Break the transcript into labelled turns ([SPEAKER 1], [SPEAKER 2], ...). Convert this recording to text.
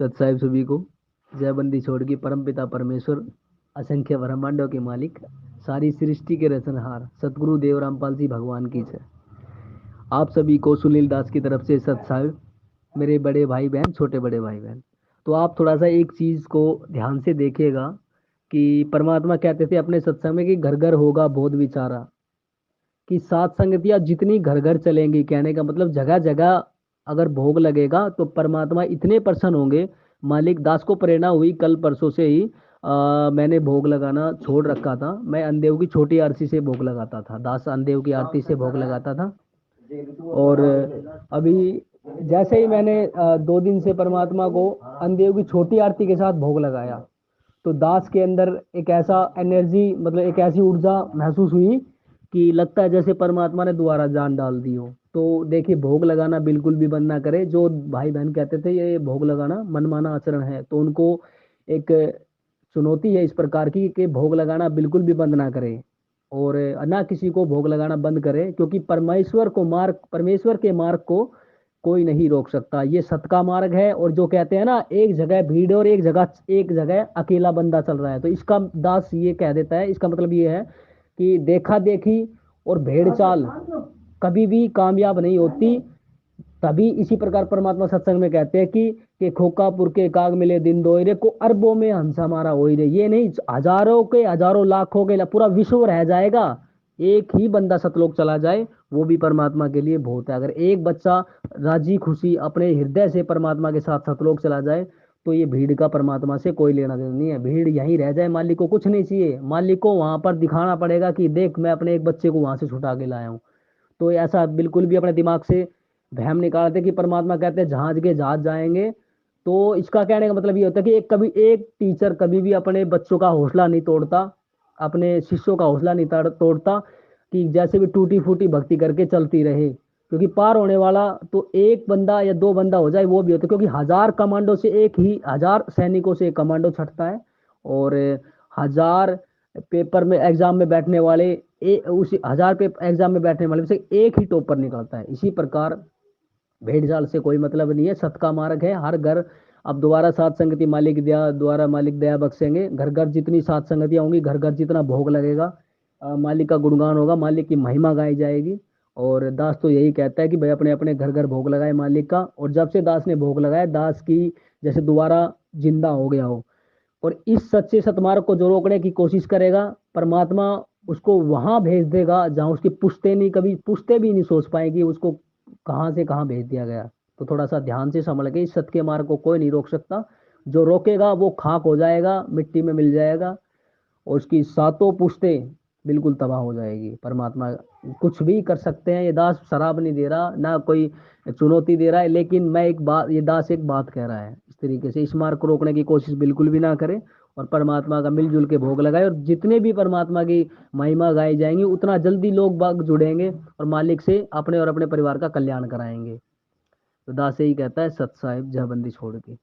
[SPEAKER 1] सत साहिब सभी को। जय बंदी छोड़ की परम पिता परमेश्वर, असंख्य ब्रह्मांडों के मालिक, सारी सृष्टि के रचनहार सतगुरु देव रामपाल जी भगवान की जय। आप सभी को सुनील दास की तरफ से सत साहिब, मेरे बड़े भाई बहन, छोटे बड़े भाई बहन। तो आप थोड़ा सा एक चीज को ध्यान से देखिएगा कि परमात्मा कहते थे अपने सत्संग में कि घर घर होगा बोध विचारा, कि सात संगतियां जितनी घर घर चलेंगी, कहने का मतलब जगह जगह अगर भोग लगेगा तो परमात्मा इतने प्रसन्न होंगे। मालिक दास को प्रेरणा हुई कल परसों से ही, मैंने भोग लगाना छोड़ रखा था। मैं अंदेव की छोटी आरती से भोग लगाता था, दास अंदेव की आरती से भोग लगाता था। और अभी जैसे ही मैंने 2 दिन से परमात्मा को अंदेव की छोटी आरती के साथ भोग लगाया, तो दास के अंदर एक ऐसा एनर्जी, मतलब एक ऐसी ऊर्जा महसूस हुई कि लगता है जैसे परमात्मा ने दोबारा जान डाल दी हो। तो देखिए, भोग लगाना बिल्कुल भी बंद ना करे। जो भाई बहन कहते थे ये भोग लगाना मनमाना आचरण है, तो उनको एक चुनौती है इस प्रकार की कि भोग लगाना बिल्कुल भी बंद ना करें, और ना किसी को भोग लगाना बंद करें, क्योंकि परमेश्वर के मार्ग को कोई नहीं रोक सकता। ये सत का मार्ग है। और जो कहते हैं ना, एक जगह भीड़ और एक जगह अकेला बंदा चल रहा है, तो इसका दास ये कह देता है, इसका मतलब ये है कि देखा देखी और भेड़ चाल कभी भी कामयाब नहीं होती। तभी इसी प्रकार परमात्मा सत्संग में कहते हैं कि खोकापुर के काग मिले दिन दोयरे को अरबों में हंस हमारा होई रे। ये नहीं, हजारों के हजारों लाखों के पूरा विश्व रह जाएगा, एक ही बंदा सतलोक चला जाए वो भी परमात्मा के लिए बहुत है। अगर एक बच्चा राजी खुशी अपने हृदय से परमात्मा के साथ सतलोक चला जाए, तो ये भीड़ का परमात्मा से कोई लेना देना नहीं है। भीड़ यहीं रह जाए, मालिक को कुछ नहीं चाहिए, मालिक को वहां पर दिखाना पड़ेगा कि देख मैं अपने एक बच्चे को वहां से छुटा के लाया हूँ। तो ऐसा बिल्कुल भी अपने दिमाग से वहम निकालते कि परमात्मा कहते हैं जहाज के जहाज जाएंगे। तो इसका कहने का मतलब ये होता है कि एक टीचर कभी भी अपने बच्चों का हौसला नहीं तोड़ता, अपने शिष्यों का हौसला नहीं तोड़ता, कि जैसे भी टूटी फूटी भक्ति करके चलती रहे। क्योंकि पार होने वाला तो एक बंदा या दो बंदा हो जाए वो भी होता है, क्योंकि हजार कमांडो से एक ही, हजार सैनिकों से एक कमांडो छटता है। और हजार पेपर में एग्जाम में बैठने वाले, उसी हजार पे एग्जाम में बैठने वाले से एक ही टॉपर निकलता है। इसी प्रकार भेड़ जाल से कोई मतलब नहीं है, सत का मार्ग है हर घर। अब दोबारा सात संगति मालिक दया, द्वारा मालिक दया बख्शेंगे। घर घर जितनी सात संगतियां होंगी, घर घर जितना भोग लगेगा, मालिक का गुणगान होगा, मालिक की महिमा गाई जाएगी। और दास तो यही कहता है कि भाई अपने अपने घर घर भोग लगाए मालिक का। और जब से दास ने भोग लगाया, दास की जैसे दोबारा जिंदा हो गया हो। और इस सच्चे सतमार्ग को जो रोकने की कोशिश करेगा, परमात्मा उसको वहां भेज देगा जहां उसकी पुश्ते नहीं, कभी पुश्ते भी नहीं सोच पाएगी उसको कहाँ से कहाँ भेज दिया गया। तो थोड़ा सा ध्यान से संभल के, इस सत्य के मार्ग को कोई नहीं रोक सकता। जो रोकेगा वो खाक हो जाएगा, मिट्टी में मिल जाएगा, और उसकी सातों पुश्ते बिल्कुल तबाह हो जाएगी। परमात्मा कुछ भी कर सकते हैं। ये दास शराब नहीं दे रहा, ना कोई चुनौती दे रहा है, लेकिन मैं एक बात, ये दास एक बात कह रहा है, इस तरीके से इस मार्ग को रोकने की कोशिश बिल्कुल भी ना करे, और परमात्मा का मिलजुल के भोग लगाए। और जितने भी परमात्मा की महिमा गाई जाएंगी, उतना जल्दी लोग बाग जुड़ेंगे और मालिक से अपने और अपने परिवार का कल्याण कराएंगे। तो दास यही कहता है, सत साहिब जय बंदी छोड़ के।